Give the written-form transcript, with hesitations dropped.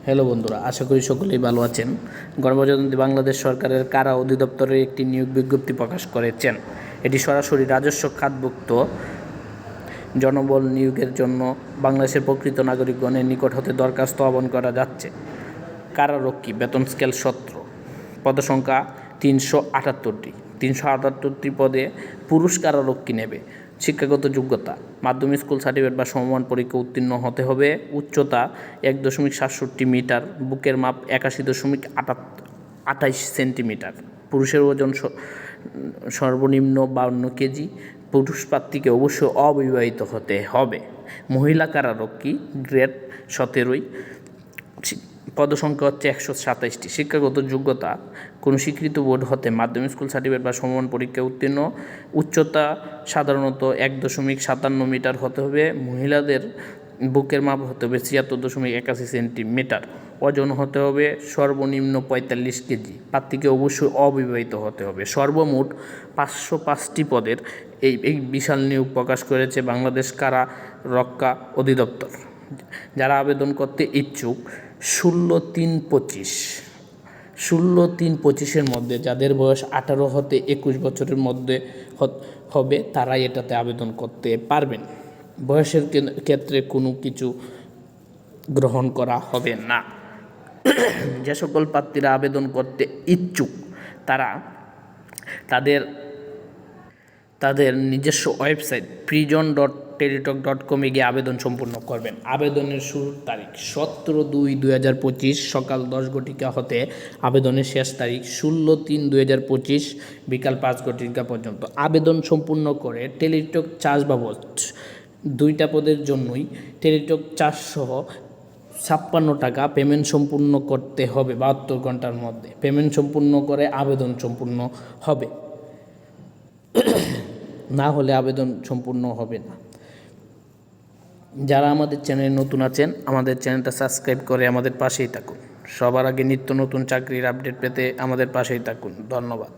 Hello বন্ধুরা, আশা করি সকলেই ভালো আছেন। গণপ্রজাতন্ত্রী বাংলাদেশ সরকারের কারা অধিদপ্তরের একটি নিয়োগ বিজ্ঞপ্তি প্রকাশ করেছেন। এটি সরাসরি রাজস্ব খাতভুক্ত জনবল নিয়োগের জন্য বাংলাদেশের প্রকৃত নাগরিকগণের নিকট হতে দরখাস্ত আহ্বান করা যাচ্ছে। কারারক্ষী, বেতন স্কেল 17, পদসংখ্যা 378টি পদে পুরুষ কারারক্ষী নেবে। শিক্ষাগত যোগ্যতা: মাধ্যমিক স্কুল সার্টিফিকেট বা সমমান পরীক্ষা উত্তীর্ণ হতে হবে। উচ্চতা 1.67 মিটার, বুকের মাপ 81.28 সেন্টিমিটার। পুরুষের ওজন সর্বনিম্ন 52 কেজি। পুরুষ প্রার্থীকে অবশ্যই অবিবাহিত হতে হবে। মহিলা কারারক্ষী গ্রেড 17, পদসংখ্যা হচ্ছে 127টি। শিক্ষাগত যোগ্যতা: কোনো স্বীকৃত বোর্ড হতে মাধ্যমিক স্কুল সার্টিফিকেট বা সমমান পরীক্ষায় উত্তীর্ণ। উচ্চতা সাধারণত 1.57 মিটার হতে হবে। মহিলাদের বুকের মাপ হতে হবে 76.81 সেন্টিমিটার। ওজন হতে হবে সর্বনিম্ন 45 কেজি। প্রার্থীকে অবশ্যই অবিবাহিত হতে হবে। সর্বমোট 505টি পদের এই বিশাল নিয়োগ প্রকাশ করেছে বাংলাদেশ কারা রক্ষা অধিদপ্তর। যারা আবেদন করতে ইচ্ছুক 16-3-25 মধ্যে, যাদের বয়স 18 হতে 21 বছরের মধ্যে হবে, তারাই এটাতে আবেদন করতে পারবেন। বয়সের ক্ষেত্রে কোনো কিছু গ্রহণ করা হবে না। যে সকল প্রার্থীরা আবেদন করতে ইচ্ছুক তারা তাদের নিজস্ব ওয়েবসাইট prison.teletalk.com-এ গিয়ে আবেদন সম্পূর্ণ করবেন। আবেদনের শুরুর তারিখ 17/2/2025 সকাল 10 ঘটিকা হতে আবেদনের শেষ তারিখ 16/3/2025 বিকাল 5 ঘটিকা পর্যন্ত। আবেদন সম্পূর্ণ করে টেলিটক চার্জ বাবদ 2টা পদের জন্যই টেলিটক চার্জ সহ 56 টাকা পেমেন্ট সম্পূর্ণ করতে হবে। 72 ঘন্টার মধ্যে পেমেন্ট সম্পূর্ণ করে আবেদন সম্পূর্ণ হবে, না হলে আবেদন সম্পূর্ণ হবে না। যারা আমাদের চ্যানেলে নতুন আছেন, আমাদের চ্যানেলটা সাবস্ক্রাইব করে আমাদের পাশেই থাকুন। সবার আগে নিত্য নতুন চাকরির আপডেট পেতে আমাদের পাশেই থাকুন। ধন্যবাদ।